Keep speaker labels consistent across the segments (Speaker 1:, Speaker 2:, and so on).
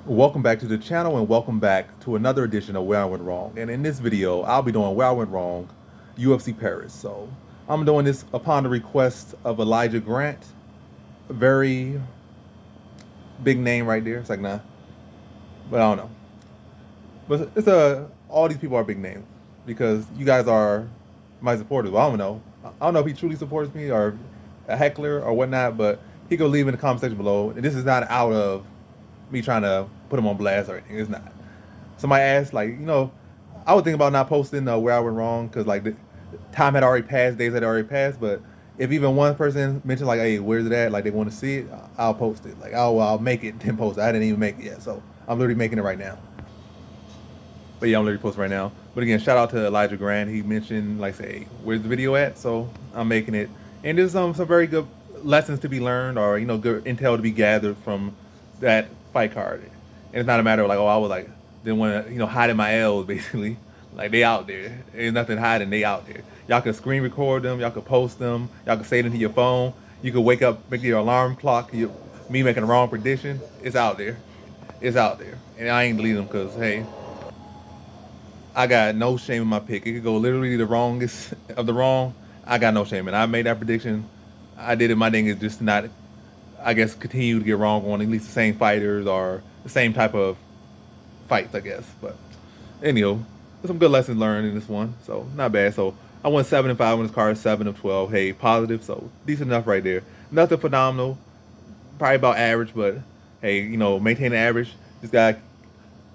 Speaker 1: Welcome back to the channel and welcome back to another edition of Where I Went Wrong. And in this video, I'll be doing Where I Went Wrong, UFC Paris. So I'm doing this upon the request of Elijah Grant. A very big name right there. It's like, nah, but I don't know. But all these people are big names because you guys are my supporters. Well, I don't know. I don't know if he truly supports me or a heckler or whatnot, but he could leave in the comment section below. And this is not out of me trying to put him on blast or anything. It's not. Somebody asked, like, I would think about not posting Where I Went Wrong because, like, the time had already passed, days had already passed. But if even one person mentioned, like, hey, where's it at? Like, they want to see it, I'll post it. Like, I'll make it, then post it. I didn't even make it yet. So I'm literally making it right now. But yeah, I'm literally posting right now. But again, shout out to Elijah Grant. He mentioned, like, say, hey, where's the video at? So I'm making it. And there's some very good lessons to be learned or, good intel to be gathered from that fight card. And it's not a matter of like, oh, I was like, didn't want to, hide in my L's basically. Like they out there. There's nothing hiding, they out there. Y'all can screen record them, y'all can post them, y'all can say it into your phone. You can wake up, make your alarm clock, me making a wrong prediction. It's out there. It's out there. And I ain't deleting them because, hey, I got no shame in my pick. It could go literally the wrongest of the wrong. I got no shame. And I made that prediction. I did it. My thing is just not, I guess, continue to get wrong on at least the same fighters or the same type of fights, I guess. But anyhow, there's some good lessons learned in this one, so not bad. So I went 7-5 on this card, 7 of 12. Hey, positive, so decent enough right there. Nothing phenomenal, probably about average, but hey, maintain the average. Just gotta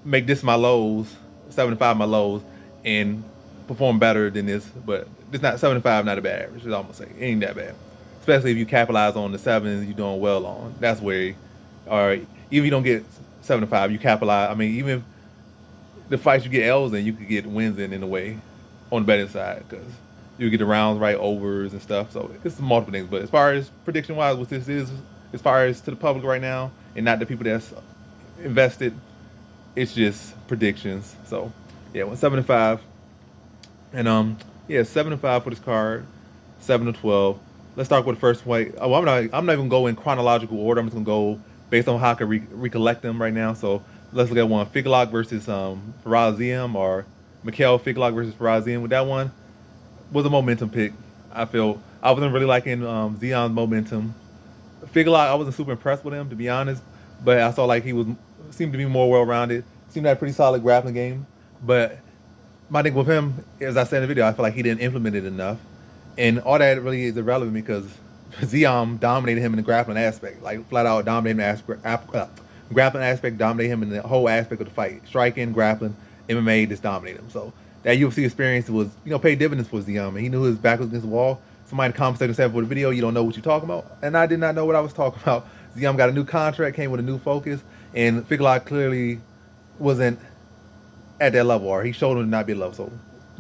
Speaker 1: make this my lows, 7-5 my lows, and perform better than this. But it's not 7-5, not a bad average. It's almost like it ain't that bad. Especially if you capitalize on the sevens you're doing well on. That's where, or even if you don't get 7-5, you capitalize. I mean, even the fights you get L's in, you could get wins in a way on the betting side because you get the rounds right, overs and stuff. So it's multiple things. But as far as prediction wise, what this is, as far as to the public right now, and not the people that's invested, it's just predictions. So yeah, went 7-5, and yeah, 7-5 for this card, 7-12. Let's start with the first fight. Oh, I'm not even gonna go in chronological order. I'm just gonna go based on how I can recollect them right now. So let's look at one: Figlak versus Ziam, or Mikhail Figlak versus Ziam. With that one was a momentum pick. I feel I wasn't really liking Ziam's momentum. Figlak, I wasn't super impressed with him, to be honest, but I saw like he seemed to be more well-rounded. Seemed to have a pretty solid grappling game, but my thing with him, as I said in the video, I feel like he didn't implement it enough. And all that really is irrelevant because Ziam dominated him in the grappling aspect, like flat out dominating the grappling aspect, dominated him in the whole aspect of the fight. Striking, grappling, MMA just dominated him. So that UFC experience was, paid dividends for Ziam. And he knew his back was against the wall. Somebody in the comment section said for the video, you don't know what you're talking about. And I did not know what I was talking about. Ziam got a new contract, came with a new focus, and Figlak clearly wasn't at that level, or he showed him to not be at level. So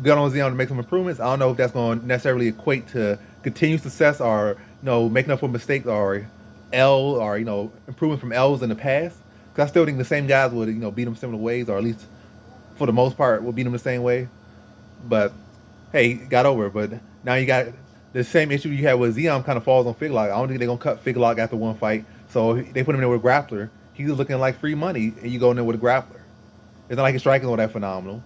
Speaker 1: good on Ziam to make some improvements. I don't know if that's going to necessarily equate to continued success or making up for mistakes or L or improving from L's in the past. Because I still think the same guys would beat them similar ways, or at least for the most part would beat them the same way. But hey, got over it. But now you got the same issue you had with Ziam kind of falls on Figlak. I don't think they're gonna cut Figlak after one fight. So they put him in there with a grappler. He's looking like free money, and you go in there with a grappler. It's not like his striking all that phenomenal.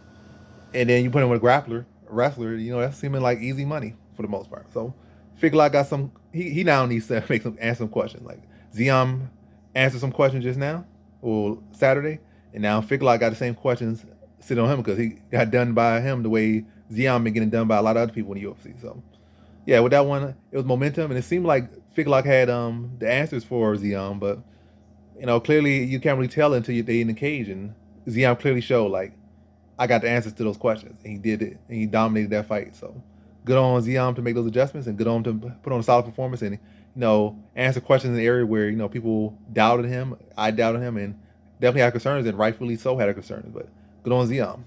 Speaker 1: And then you put him with a grappler, a wrestler, that's seeming like easy money for the most part. So Figlak got some, he now needs to answer some questions. Like Ziam answered some questions just now, or Saturday, and now Figlak got the same questions sitting on him because he got done by him the way Ziam been getting done by a lot of other people in the UFC. So yeah, with that one, it was momentum, and it seemed like Figlak had the answers for Ziam, but clearly you can't really tell until they in the cage, and Ziam clearly showed like, I got the answers to those questions, and he did it, and he dominated that fight. So good on Ziam to make those adjustments, and good on him to put on a solid performance, and answer questions in the area where people doubted him. I doubted him, and definitely had concerns, and rightfully so had concerns. But good on Ziam.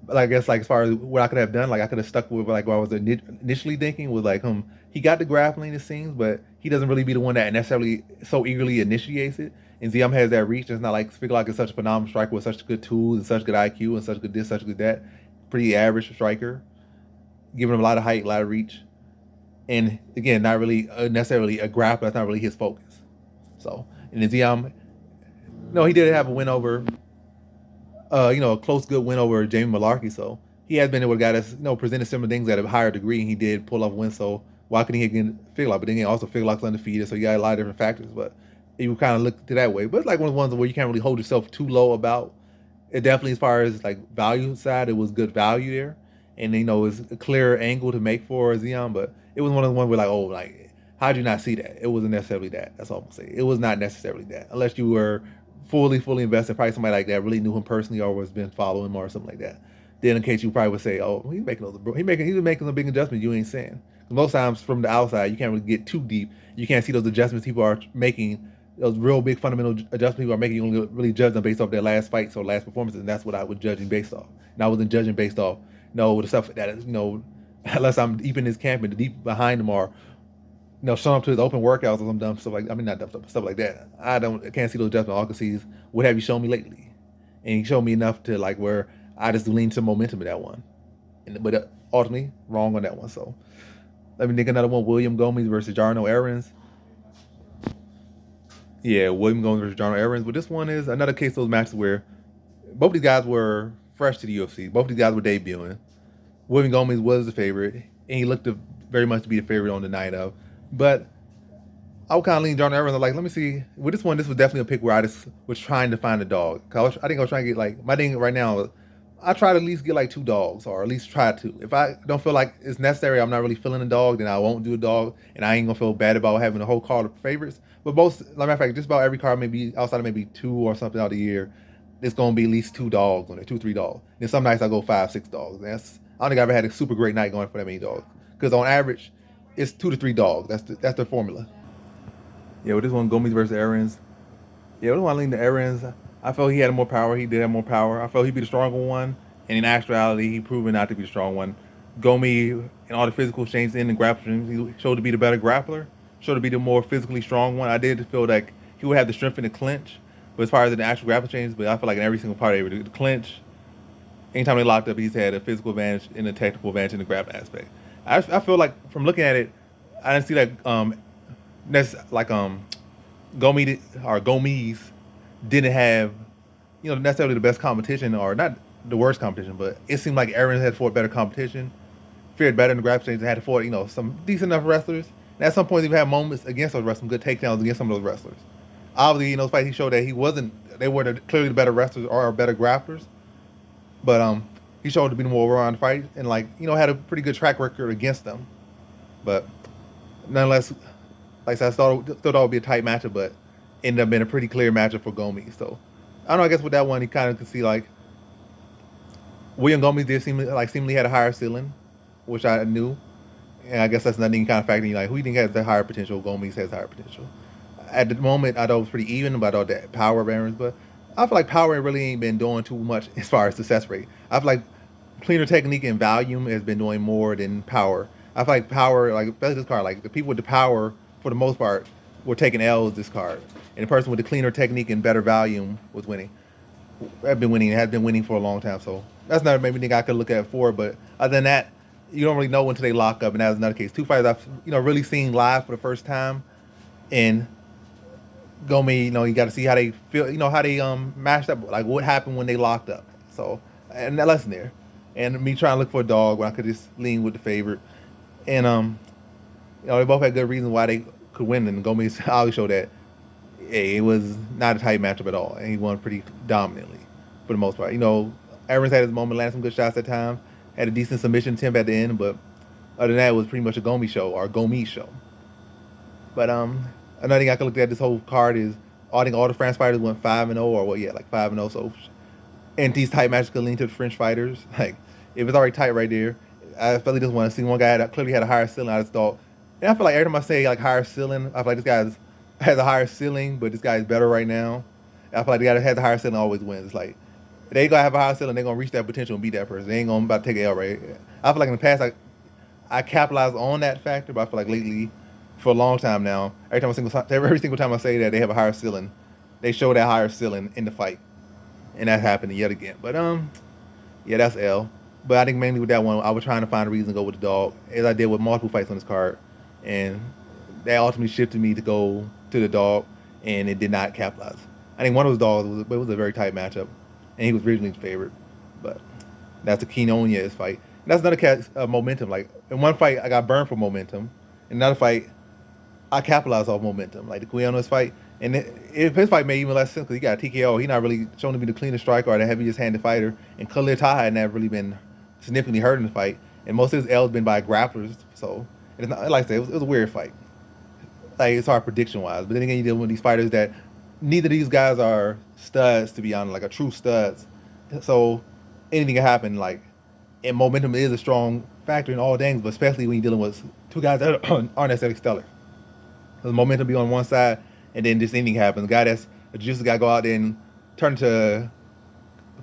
Speaker 1: But I guess like as far as what I could have done, like I could have stuck with like what I was initially thinking was like he got the grappling it seems, but he doesn't really be the one that necessarily so eagerly initiates it. And Ziam has that reach. It's not like Figlak is such a phenomenal striker with such good tools and such good IQ and such good this, such good that. Pretty average striker, giving him a lot of height, a lot of reach, and again, not really necessarily a grappler. That's not really his focus. So, and then Ziam No, he did have a win over, a close, good win over Jamie Malarkey. So he has been able to get us, presented similar things at a higher degree. And he did pull off a win. So why couldn't he get Figlak? But then again, also Figlak's undefeated, so you got a lot of different factors. But you kind of look to that way. But it's like one of the ones where you can't really hold yourself too low about it. Definitely, as far as like value side, it was good value there, and it was a clear angle to make for Ziam. But it was one of the ones where like, oh, like how'd you not see that? It wasn't necessarily that. That's all I'm gonna say. It was not necessarily that, unless you were fully invested. Probably somebody like that really knew him personally or was been following him or something like that. Then in case you probably would say, oh, he's making some big adjustments you ain't saying. Most times from the outside, you can't really get too deep. You can't see those adjustments people are making, those real big fundamental adjustments people are making. You only really judge them based off their last fights or last performances, and that's what I was judging based off. And I wasn't judging based off the stuff that unless I'm deep in his camp and deep behind him or showing up to his open workouts or some dumb stuff like, I mean, not dumb stuff like that. I can't see those adjustments. All I can see is what have you shown me lately, and he showed me enough to like where I just leaned some momentum in that one, but ultimately wrong on that one. So let me think another one: William Gomez versus Jarno Aarons. Yeah, William Gomez versus Jarno Aarons. But this one is another case of those matches where both these guys were fresh to the UFC. Both these guys were debuting. William Gomez was the favorite, and he looked very much to be the favorite on the night of. But I would kind of lean Jarno Aarons. I'm like, let me see. With this one, this was definitely a pick where I just was trying to find a dog. I think I was trying to get like my thing right now. I try to at least get like 2 dogs, or at least try to. If I don't feel like it's necessary, I'm not really feeling a dog, then I won't do a dog, and I ain't gonna feel bad about having a whole card of favorites. But most, like matter of fact, just about every card, maybe outside of maybe 2 or something out of the year, it's gonna be at least 2 dogs on it, 2, 3 dogs. Then some nights I go 5, 6 dogs. I don't think I've ever had a super great night going for that many dogs, because on average, it's 2 to 3 dogs. That's the formula. Yeah, with this one, Gomez versus Aarons. Yeah, with the one I lean to Aarons. I felt he had more power. He did have more power. I felt he'd be the stronger one. And in actuality, he proven not to be the strong one. Gomez, in all the physical exchanges in the grappling, he showed to be the better grappler. Showed to be the more physically strong one. I did feel like he would have the strength in the clinch. But as far as the actual grappling changes, but I feel like in every single part of it, the clinch, anytime they locked up, he's had a physical advantage and a technical advantage in the grappling aspect. I feel like from looking at it, I didn't see that that's like Gomez didn't have necessarily the best competition or not the worst competition, but it seemed like Aaron had fought better competition, fared better in the grappling stage, and had to fought some decent enough wrestlers. And at some points, he had moments against those wrestlers, some good takedowns against some of those wrestlers. Obviously, in those fights, he showed that he wasn't. They were clearly the better wrestlers or better grapplers, but he showed to be the more well-rounded fight and had a pretty good track record against them. But nonetheless, like I said, I thought it would be a tight matchup, but ended up being a pretty clear matchup for Gomez. So I don't know. I guess with that one, you kind of could see like William Gomez did seemingly had a higher ceiling, which I knew, and I guess that's another thing kind of factoring. Like who you think has the higher potential? Gomez has higher potential. At the moment, I thought it was pretty even, but I thought that power of Aaron's, but I feel like power really ain't been doing too much as far as success rate. I feel like cleaner technique and volume has been doing more than power. I feel like power, like especially this card, like the people with the power for the most part were taking L's this card, and the person with the cleaner technique and better volume was winning. Has been winning for a long time. So that's another maybe thing I could look at for. But other than that, you don't really know until they lock up, and that's another case. 2 fights I've really seen live for the first time, and Gomez, you got to see how they feel, how they matched up, like what happened when they locked up. So and that lesson there, and me trying to look for a dog when I could just lean with the favorite, and they both had good reasons why they could win, and Gomez always showed that hey, it was not a tight matchup at all, and he won pretty dominantly for the most part. Evans had his moment, landed some good shots at times, had a decent submission attempt at the end, but other than that, it was pretty much a Gomez show. But another thing I could look at this whole card is I think all the France fighters went 5-0 or like 5-0. So and these tight matches could lean to the French fighters. Like if it's already tight right there, I really just want to see one guy that clearly had a higher ceiling. I just thought, and I feel like every time I say like higher ceiling, I feel like this guy has a higher ceiling, but this guy is better right now. I feel like the guy that has a higher ceiling always wins. It's like they gonna have a higher ceiling, they're gonna reach that potential and beat that person. They ain't gonna about to take an L, right? I feel like in the past I capitalized on that factor, but I feel like lately, for a long time now, every single time I say that they have a higher ceiling, they show that higher ceiling in the fight, and that happened yet again. But yeah, that's L. But I think mainly with that one, I was trying to find a reason to go with the dog, as I did with multiple fights on this card, and that ultimately shifted me to go to the dog, and it did not capitalize. I think one of those dogs it was a very tight matchup, and he was originally favored. But that's the Quinones fight. And that's another cat's momentum. Like in one fight, I got burned for momentum. In another fight, I capitalized off momentum. Like the Quinones fight, and if his fight made even less sense because he got a TKO. He not really shown to be the cleanest striker or the heaviest handed fighter. And Khalil Taha had never really been significantly hurt in the fight. And most of his L's been by grapplers. So it's not, like I said, it was a weird fight. Like it's hard prediction wise. But then again, you deal with these fighters that neither of these guys are studs to be honest, like a true studs. So anything can happen. Like and momentum is a strong factor in all things, but especially when you're dealing with two guys that aren't necessarily stellar. The momentum be on one side, and then just anything happens. The guy that's a juicy guy go out there and turn to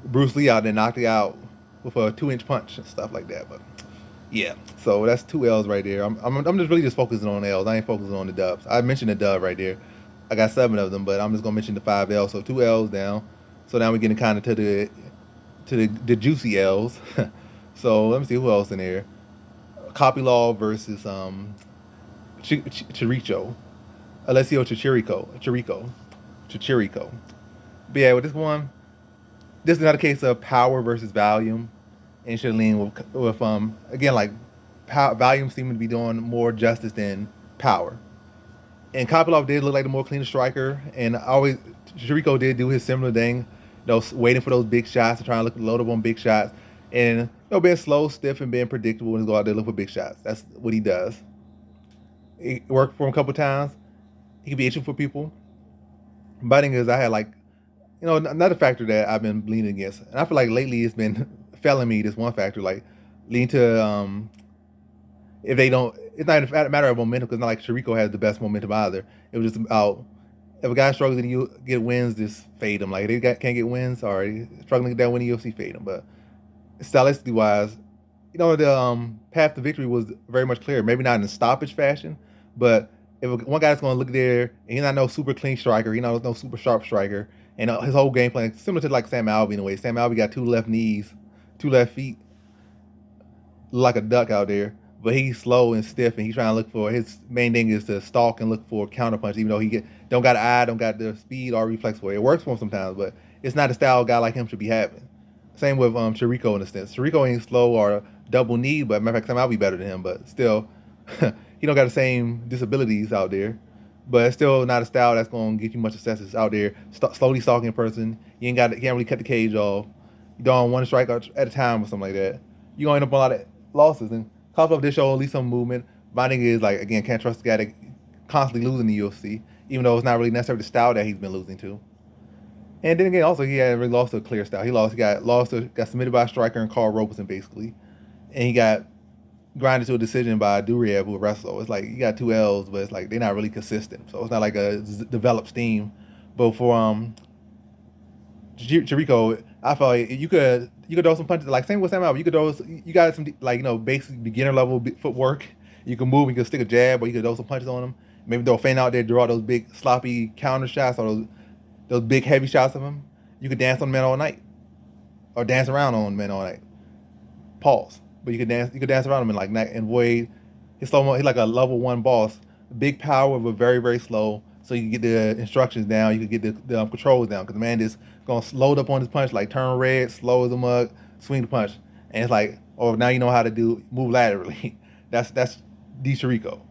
Speaker 1: Bruce Lee out there and knock it out with a 2-inch punch and stuff like that. But yeah, so that's 2 L's right there. I'm just really focusing on L's. I ain't focusing on the dubs. I mentioned the dub right there. I got 7 of them, but I'm just gonna mention the 5 L's. So 2 L's down. So now we're getting kind of to the juicy L's. So let me see who else in there. Copy Law versus Chirico. Alessio Chirico. But yeah, with this one, this is not a case of power versus volume, and should lean with again like volume seeming to be doing more justice than power. And Kopylov did look like the more cleaner striker, and always Chirico did do his similar thing, waiting for those big shots and trying to load up on big shots, and being slow, stiff, and being predictable and go out there and look for big shots. That's what he does. It worked for him a couple times. He could be itching for people. But I think is I had another factor that I've been leaning against, and I feel like lately it's been failing me. This one factor, like lean to if they don't, it's not a matter of momentum because not like Chirico has the best momentum either. It was just about if a guy struggles to get wins, just fade him. Like can't get wins, or struggling to get that win in UFC, fade him. But stylistically wise, the path to victory was very much clear. Maybe not in a stoppage fashion, but if one guy's going to look there and he's not no super clean striker, no super sharp striker, and his whole game plan similar to like Sam Alvey in a way. Sam Alvey got 2 left knees, 2 left feet, like a duck out there, but he's slow and stiff, and he's trying to look for his main thing is to stalk and look for counter punch, even though he don't got an eye, don't got the speed or reflex for it. It works for him sometimes, but it's not the style a guy like him should be having. Same with Chirico in a sense. Chirico ain't slow or double knee, but matter of fact, Sam Alvey better than him, but still. He don't got the same disabilities out there, but it's still not a style that's going to get you much success out there. Slowly stalking a person, you can't really cut the cage off. You don't want to strike at a time or something like that. You gonna end up on a lot of losses. And Kopylov did show at least some movement. My thing is like again, can't trust the guy that constantly losing the UFC, even though it's not really necessarily the style that he's been losing to. And then again, also he hadn't really lost to a clear style. He got submitted by a striker and Carl Roberson basically, and he got grinded to a decision by Duriev, who a wrestler. It's like you got 2 L's, but it's like they're not really consistent. So it's not like a developed steam. But for Chirico, I felt like you could throw some punches. Like same with Sam Alvey, you got some basic beginner level footwork. You can move, you can stick a jab, or you can throw some punches on him. Maybe throw a feint out there, draw those big sloppy counter shots or those big heavy shots of him. You could dance on the man all night, or dance around on the man all night. Pause. But you could dance around him and avoid his slow mo. He's like a level 1 boss, big power but very very slow. So you can get the instructions down, you can get the controls down because the man is gonna load up on his punch, like turn red, slow as a mug, swing the punch, and it's like, oh now you know how to move laterally. that's D Chirico.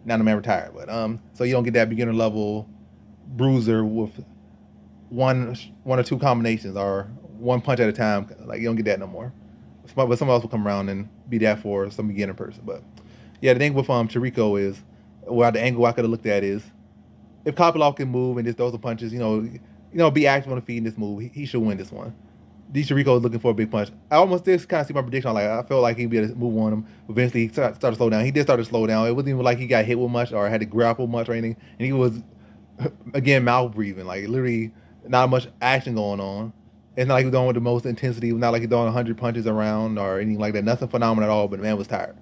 Speaker 1: Now the man retired, but so you don't get that beginner level bruiser with one or 2 combinations or 1 punch at a time. Like you don't get that no more. But someone else will come around and be that for some beginner person. But yeah, the thing with Chirico is, the angle I could have looked at is, if Kopylov can move and just throw some punches, be active on the feet in this move, he should win this one. D Chirico is looking for a big punch. I almost did kind of see my prediction. I felt like he'd be able to move on him. Eventually, he started to slow down. He did start to slow down. It wasn't even like he got hit with much or had to grapple much or anything. And he was, again, mouth breathing. Like literally, not much action going on. It's not like he was going with the most intensity. Not like he's throwing 100 punches around or anything like that. Nothing phenomenal at all, but the man was tired.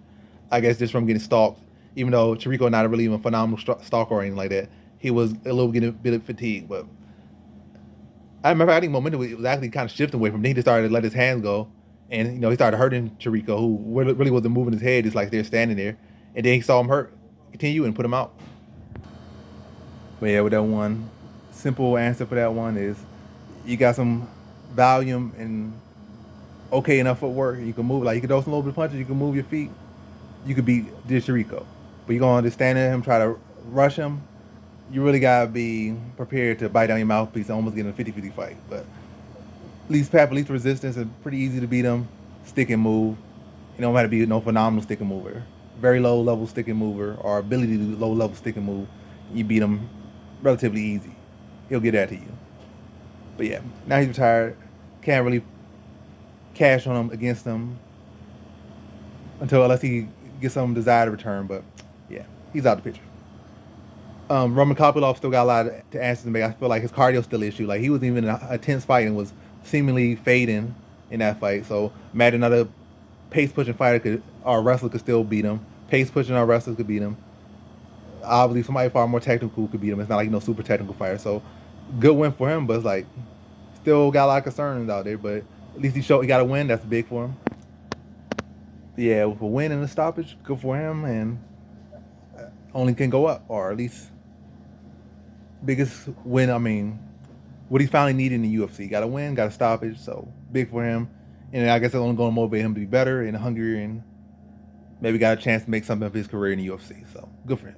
Speaker 1: I guess just from getting stalked. Even though Chirico not really even a phenomenal stalker or anything like that, he was a little bit fatigued. But I think momentum was actually kind of shifting away from him. He just started to let his hands go. And, he started hurting Chirico, who really wasn't moving his head. Just like they're standing there. And then he saw him continue and put him out. But yeah, with that one, simple answer for that one is you got some volume and okay enough footwork. You can move, like you can throw some little bit of punches. You can move your feet. You could beat Chirico. But you're going to stand at him, try to rush him. You really gotta be prepared to bite down your mouthpiece and almost get in a 50-50 fight. But least resistance is pretty easy to beat him. Stick and move. You don't have to be no phenomenal stick and mover. Very low level stick and mover or ability to do low level stick and move. You beat him relatively easy. He'll get that to you. But yeah, now he's retired. Can't really cash on him against him unless he gets some desired return. But yeah, he's out the picture. Roman Kopylov still got a lot to answer to make. I feel like his cardio still an issue. Like he was even in a tense fight and was seemingly fading in that fight. So imagine another pace pushing fighter or wrestler could still beat him. Pace pushing our wrestlers could beat him. Obviously, somebody far more technical could beat him. It's not like no super technical fighter. So good win for him, but it's like still got a lot of concerns out there. But at least he got a win. That's big for him. Yeah, with a win and a stoppage, good for him, and only can go up, or at least biggest win. I mean, what he finally needed in the UFC. Got a win, got a stoppage, so big for him. And I guess it's only going to motivate him to be better and hungrier, and maybe got a chance to make something of his career in the UFC. So good for him.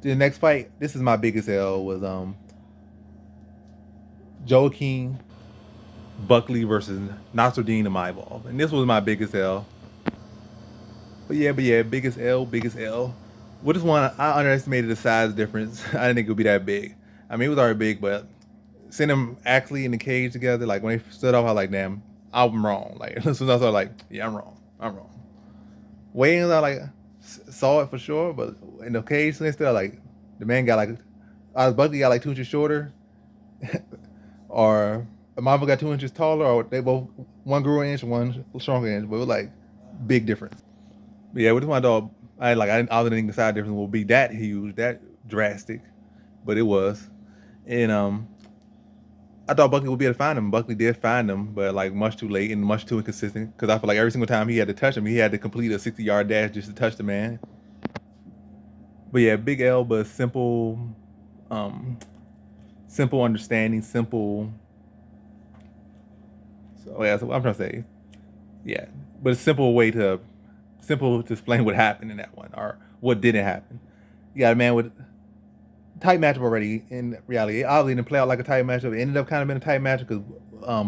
Speaker 1: The next fight, this is my biggest L, was Joaquin Buckley versus Nasruddin Imavov, and this was my biggest L. But yeah, biggest L. With this one, I underestimated the size difference. I didn't think it would be that big. I mean, it was already big, but seeing them actually in the cage together, like when they stood off, I was like, damn, I'm wrong. Like, as soon as I was like, yeah, I'm wrong. Weigh-ins, I like saw it for sure, but in the cage, still like the man got like, Buckley got like 2 inches shorter, or Imavov got 2 inches taller, or they both one grew an inch, one shrunk an inch, but it was like big difference. But yeah, with my dog, I didn't think the size difference will be that huge, that drastic, but it was. And I thought Buckley would be able to find him. Buckley did find him, but like much too late and much too inconsistent. Because I feel like every single time he had to touch him, he had to complete a 60-yard dash just to touch the man. But yeah, big L, but simple understanding, simple. So yeah, so I'm trying to say, yeah, but a simple to explain what happened in that one or what didn't happen. You got a man with tight matchup already in reality. It obviously didn't play out like a tight matchup. It ended up kind of being a tight matchup because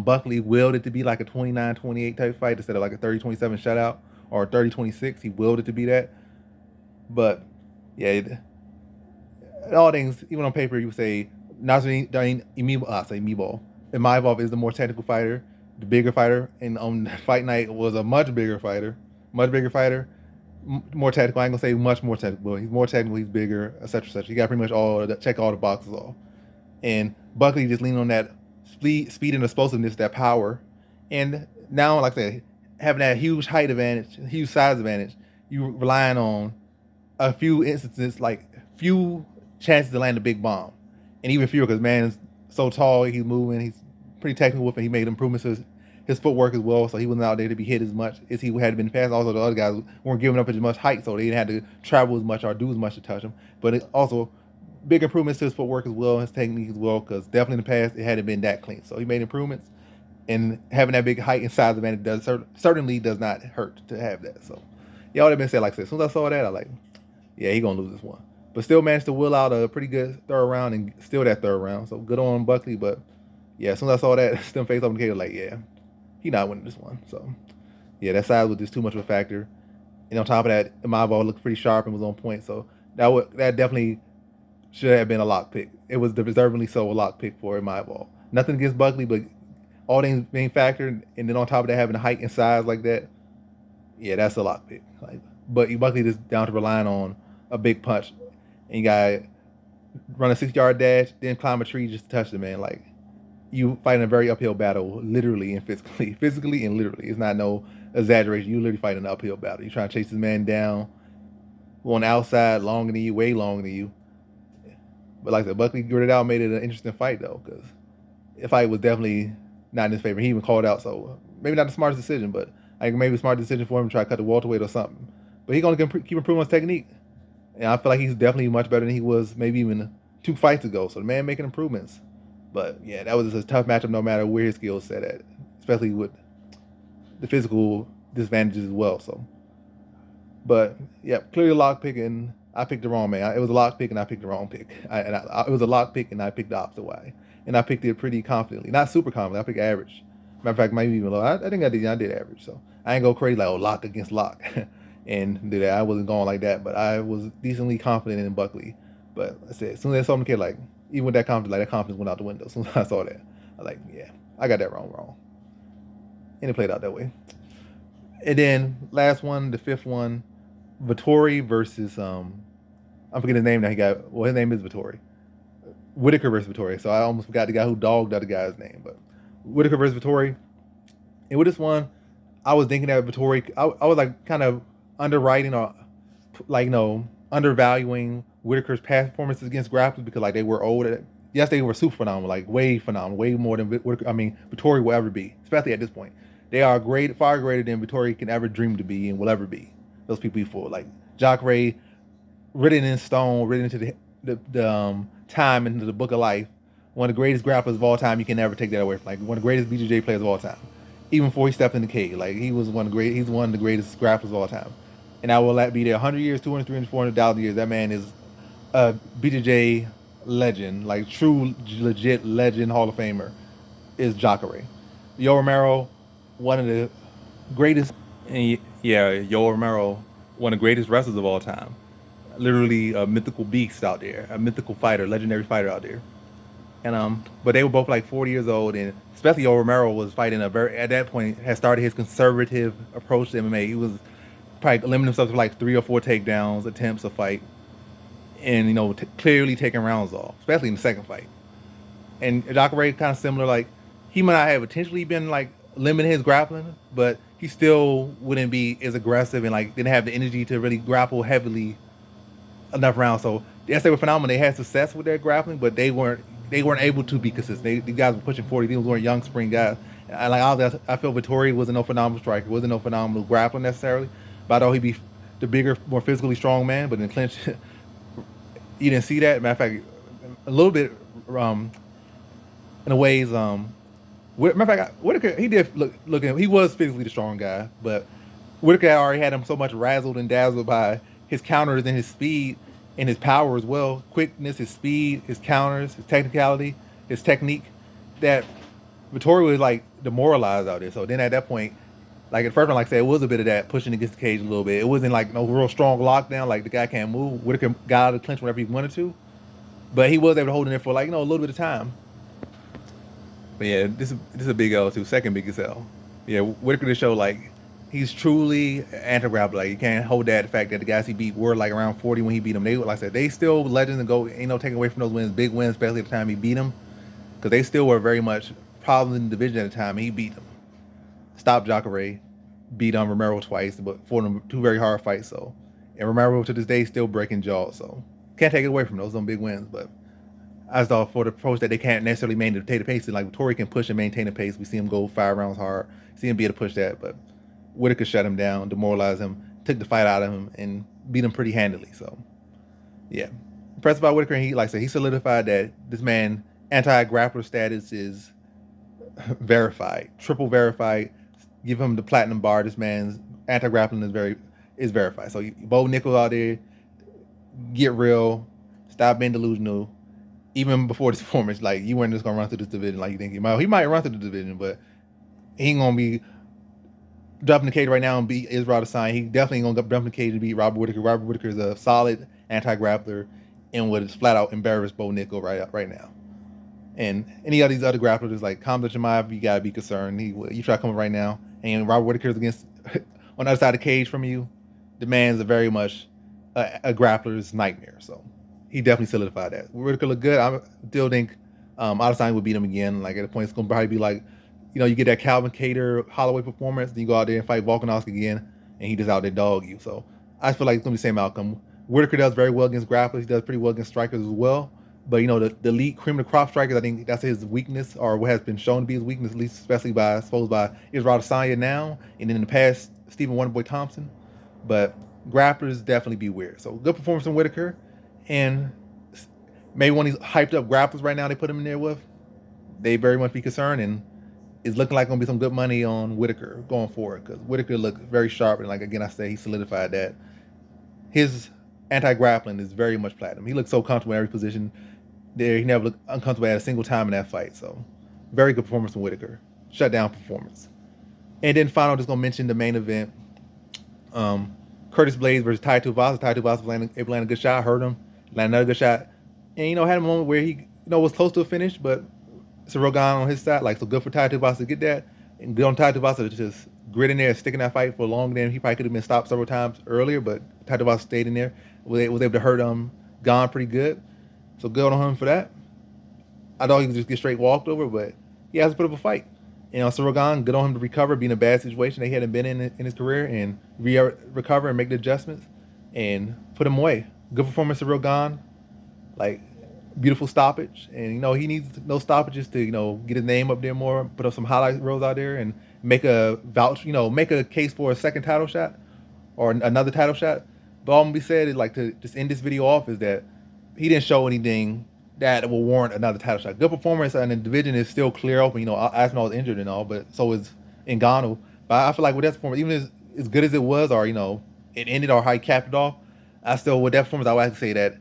Speaker 1: Buckley willed it to be like a 29-28 type fight instead of like a 30-27 shutout or 30-26. He willed it to be that. But yeah, all things, even on paper, you would say Nasruddin Imavov is the more technical fighter, the bigger fighter, and on fight night was a much bigger fighter, more technical. I ain't gonna say much more technical. He's more technical. He's bigger, etc. He got pretty much check all the boxes off. And Buckley just leaned on that speed and explosiveness, that power. And now, like I said, having that huge height advantage, huge size advantage, you relying on a few instances, like few chances to land a big bomb, and even fewer because man is so tall. He's moving. He's pretty technical with it. He made improvements to his footwork as well, so he wasn't out there to be hit as much as he had been past. Also, the other guys weren't giving up as much height, so they didn't have to travel as much or do as much to touch him. But it also big improvements to his footwork as well, his technique as well, because definitely in the past it hadn't been that clean. So he made improvements, and having that big height and size advantage certainly does not hurt to have that. So yeah, all that been said, like I said, as soon as I saw that, I like, yeah, he gonna lose this one. But still managed to will out a pretty good third round and still that third round. So good on Buckley, but yeah, as soon as I saw that stem face up in the cage, like, yeah, he not winning this one. So yeah, that size was just too much of a factor. And on top of that, Imavov looked pretty sharp and was on point. So that definitely should have been a lock pick. It was deservingly so a lock pick for Imavov. Nothing against Buckley, but all things being factored, and then on top of that having a height and size like that, yeah, that's a lock pick. Like, but Buckley just down to relying on a big punch, and you got run a 6-yard dash, then climb a tree just to touch the man. Like, you fighting a very uphill battle, literally and physically and literally. It's not no exaggeration. You literally fighting an uphill battle. You're trying to chase this man down, on the outside, longer than you, way longer than you. But like I said, Buckley gritted out, made it an interesting fight though, because the fight was definitely not in his favor. He even called out, so maybe not the smartest decision, but I think maybe a smart decision for him to try to cut the welterweight or something. But he's gonna keep improving his technique, and I feel like he's definitely much better than he was maybe even 2 fights ago. So the man making improvements. But yeah, that was a tough matchup no matter where his skill set at, especially with the physical disadvantages as well. So, but yeah, clearly lock pick, and I picked the wrong man. It was a lock pick and I picked the wrong pick. It was a lock pick and I picked the opposite way, and I picked it pretty confidently, not super confidently. I picked average. Matter of fact, maybe even low. I think I did average. So I ain't go crazy like lock against lock, and do that. I wasn't going like that, but I was decently confident in Buckley. But I said, as soon as I saw him, kid, like even with that confidence, like that confidence went out the window. As soon as I saw that, I was like, yeah, I got that wrong, and it played out that way. And then last one, the fifth one, Vittori versus I'm forgetting his name now. His name is Vittori. Whittaker versus Vittori. So I almost forgot the guy who dogged the other guy's name, but Whittaker versus Vittori. And with this one, I was thinking that Vittori, I was like kind of underwriting or like undervaluing Whittaker's past performances against grapplers because like they were old. Yes, they were super phenomenal, way more than Vittori will ever be, especially at this point. They are great, far greater than Vittori can ever dream to be and will ever be. Those people before, like Jacare, written in stone, written into the time into the book of life. One of the greatest grapplers of all time. You can never take that away from. Like one of the greatest BJJ players of all time. Even before he stepped in the cage, like he's one of the greatest grapplers of all time. And I will be there 100 years, 200, 300, 400,000 years. That man is a BJJ legend, like true, legit legend, Hall of Famer, is Jacare. Yo Romero, one of the greatest. And yeah, Yo Romero, one of the greatest wrestlers of all time. Literally a mythical beast out there, a mythical fighter, legendary fighter out there. And but they were both like 40 years old, and especially Yo Romero was fighting at that point had started his conservative approach to MMA. He was probably limiting himself to like 3 or 4 takedowns, attempts to fight, and clearly taking rounds off, especially in the second fight. And Jacare kind of similar, like he might not have potentially been like limiting his grappling, but he still wouldn't be as aggressive and like didn't have the energy to really grapple heavily enough rounds. So yes, they were phenomenal. They had success with their grappling, but they weren't able to be consistent. These guys were pushing 40. These weren't young spring guys. I feel Vittori wasn't no phenomenal striker, wasn't no phenomenal grappler necessarily. But I thought he'd be the bigger, more physically strong man. But in clinch, you didn't see that. Matter of fact, a little bit in a ways. Matter of fact, Whittaker, he did look. He was physically the strong guy, but Whittaker already had him so much razzled and dazzled by his counters and his speed and his power as well. Quickness, his speed, his counters, his technicality, his technique, that Vittori was like demoralized out there. So then at that point, like at first one, like I said, it was a bit of that pushing against the cage a little bit. It wasn't like no real strong lockdown, like the guy can't move. Whittaker got out of the clinch whenever he wanted to. But he was able to hold in there for like, a little bit of time. But yeah, this is a big L too, second biggest L. Yeah, Whittaker to show like he's truly anti-grappler. Like you can't hold that the fact that the guys he beat were like around 40 when he beat them. They, like I said, they still legends and go, taking away from those wins, big wins, especially at the time he beat them, because they still were very much problems in the division at the time. And he beat them, stopped Jacare, beat Romero twice, but for them 2 very hard fights. So, and Romero to this day still breaking jaws. So can't take it away from those big wins. But I thought for the approach that they can't necessarily maintain the pace, and like Vittori can push and maintain the pace. We see him go 5 rounds hard, see him be able to push that, but Whittaker shut him down, demoralized him, took the fight out of him, and beat him pretty handily. So, yeah, impressed by Whittaker. And he, like I said, he solidified that this man anti-grappler status is verified, triple verified. Give him the platinum bar. This man's anti-grappling is verified. So, Bo Nickal out there, get real, stop being delusional. Even before this performance, like you weren't just gonna run through this division like you think he might. He might run through the division, but he ain't gonna be jumping the cage right now and beat Israel Adesanya. He definitely ain't gonna jump in the cage and beat Robert Whittaker. Robert Whittaker is a solid anti-grappler and would flat out embarrass Bo Nickal right now. And any of these other grapplers like Khamzat Chimaev, you gotta be concerned. You try to come right now, and Robert Whittaker's against on the other side of the cage from you. The man's very much a grappler's nightmare. So he definitely solidified that. Whittaker looked good. I still think Adesanya would beat him again. Like at a point, it's gonna probably be like, you get that Calvin Kattar Holloway performance, then you go out there and fight Volkanovski again, and he just out there dog you. So I feel like it's gonna be the same outcome. Whittaker does very well against grapplers. He does pretty well against strikers as well. But the elite cream of the crop strikers, I think that's his weakness, or what has been shown to be his weakness, at least especially by Israel Adesanya now, and then in the past, Stephen Wonderboy Thompson. But grapplers definitely be weird. So good performance from Whittaker, and maybe one of these hyped up grapplers right now they put him in there with. they very much be concerned, and it's looking like gonna be some good money on Whittaker going forward, because Whittaker looked very sharp, and like again I say, he solidified that his anti-grappling is very much platinum. He looked so comfortable in every position there. He never looked uncomfortable at a single time in that fight. So very good performance from Whittaker. Shutdown performance. And then final, just gonna mention the main event. Curtis Blades versus Tuivasa. Tuivasa was landing a good shot, hurt him, landed another good shot, and had a moment where he was close to a finish, but Gane on his side, so good for Tuivasa to get that, and good on Tuivasa to just grit in there and stick in that fight for longer than he probably could have been stopped several times earlier, but Tuivasa stayed in there, was able to hurt Gane pretty good, so good on him for that. I thought he could just get straight walked over, but he has to put up a fight. Gane, good on him to recover, be in a bad situation he hadn't been in his career, and recover and make the adjustments and put him away. Good performance, Gane. Beautiful stoppage, and he needs those stoppages to get his name up there more, put up some highlight reels out there, and make a make a case for a second title shot or another title shot. But all I'm gonna be said is to just end this video off is that he didn't show anything that will warrant another title shot. Good performance, and the division is still clear open. Aspinall was injured and all, but so is Ngannou. But I feel like with that performance, even as good as it was, or it ended or how he capped it off, I still with that performance I would have to say that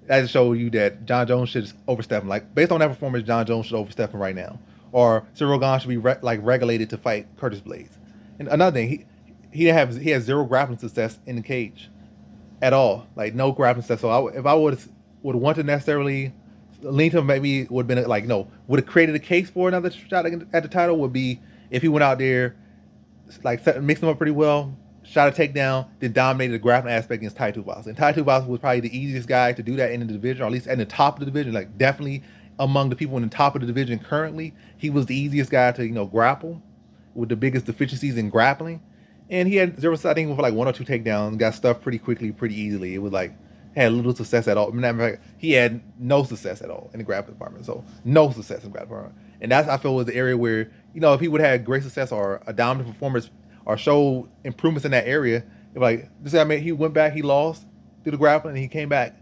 Speaker 1: just showed you that John Jones should overstep him. Based on that performance, John Jones should overstep him right now, or Gane should be regulated to fight Curtis Blades. And another thing, he has zero grappling success in the cage at all, no grappling success. So if I would want to necessarily lean to him, maybe it would have been would have created a case for another shot at the title would be if he went out there, mixed him up pretty well, shot a takedown, then dominated the grappling aspect against Tuivasa. And Tuivasa was probably the easiest guy to do that in the division, or at least at the top of the division, definitely among the people in the top of the division currently. He was the easiest guy to grapple, with the biggest deficiencies in grappling. And he had zero, I think, with one or two takedowns, got stuffed pretty quickly, pretty easily. It was had little success at all. He had no success at all in the grappling department. So no success in the grappling department. And that's, I feel, was the area where, if he would have had great success or a dominant performance or show improvements in that area, he went back, he lost through the grappling, and he came back,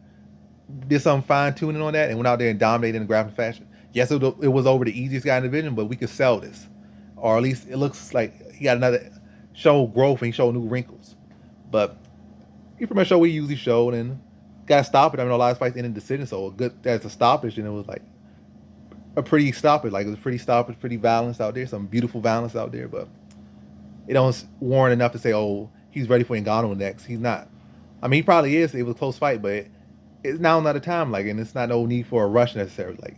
Speaker 1: did some fine tuning on that, and went out there and dominated in the grappling fashion. Yes, it was over the easiest guy in the division, but we could sell this, or at least it looks like he got another show growth and he showed new wrinkles. But he pretty much showed what he usually showed, and got to stop it. A lot of fights ended in decision, so that's a stoppage, and it was a pretty stoppage. It was pretty stoppage, pretty balanced out there, some beautiful balance out there, but it don't warrant enough to say, oh, he's ready for Ngannou next. He's not. He probably is. It was a close fight, but it's now not a time, and it's not no need for a rush necessarily.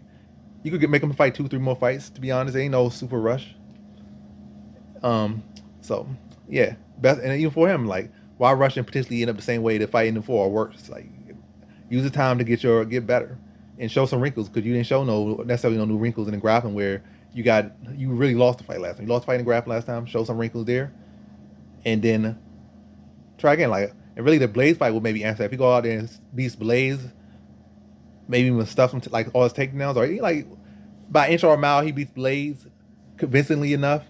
Speaker 1: You could make him fight 2-3 more fights, to be honest. There ain't no super rush. So yeah, best, and even for him, why rush and potentially end up the same way the fight ended for or worse? Use the time to get better and show some wrinkles, because you didn't show necessarily no new wrinkles in the grappling where you really lost the fight last time. You lost the fight in the grappling last time. Show some wrinkles there, and then try again. And really the Blades fight will maybe answer that. If you go out there and beat Blades, maybe even stuff him all his takedowns, or by inch or a mile he beats Blades convincingly enough,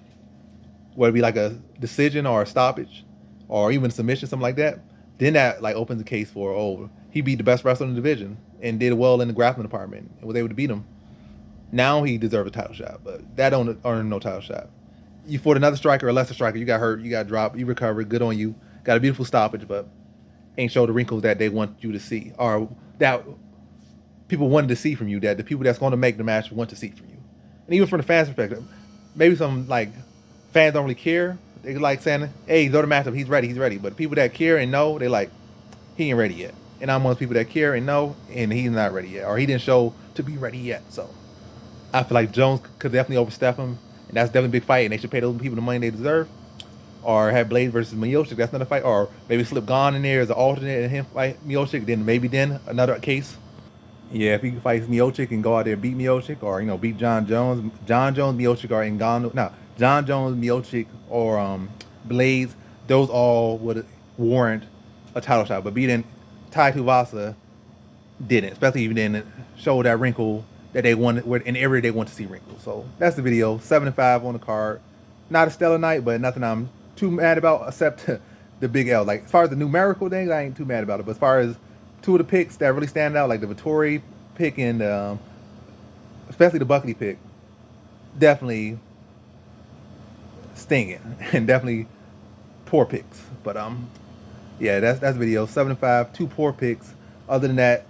Speaker 1: whether it be a decision or a stoppage or even a submission, something like that, then that opens the case for, he beat the best wrestler in the division and did well in the grappling department and was able to beat him. Now he deserves a title shot, but that don't earn no title shot. You fought another striker, a lesser striker, you got hurt, you got dropped, you recovered, good on you, got a beautiful stoppage, but ain't show the wrinkles that they want you to see, or that people wanted to see from you, that the people that's going to make the match want to see from you. And even from the fans' perspective, maybe some fans don't really care. They saying, hey, go to matchup, he's ready. But people that care and know, they he ain't ready yet. And I'm one of those people that care and know, and he's not ready yet, or he didn't show to be ready yet. So I feel like Jones could definitely overstep him, and that's definitely a big fight, and they should pay those people the money they deserve. Or have Blade versus Miocic, that's another fight. Or maybe slip Gane in there as an alternate and him fight Miocic, then another case. Yeah, if he fights Miocic and go out there and beat Miocic, or beat John Jones, Miocic, or Ngannou. No, John Jones, Miocic, or Blades, those all would warrant a title shot. But beating Tuivasa didn't, especially even didn't show that wrinkle that they wanted, in the area they want to see wrinkles. So that's the video. 7-5 on the card. Not a stellar night, but nothing I'm too mad about except the big L. As far as the numerical things, I ain't too mad about it. But as far as two of the picks that really stand out, the Vittori pick and especially the Buckley pick, definitely stinging and definitely poor picks. But yeah, that's video 7-5, 2 poor picks. Other than that,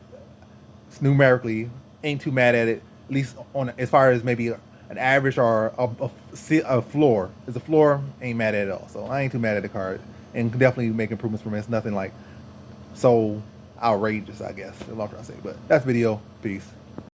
Speaker 1: numerically, ain't too mad at it. At least on as far as maybe an average or a floor. As a floor, ain't mad at it at all. So I ain't too mad at the card, and can definitely make improvements from it. It's nothing like so outrageous, I guess. That's what I'm trying to say. But that's video. Peace.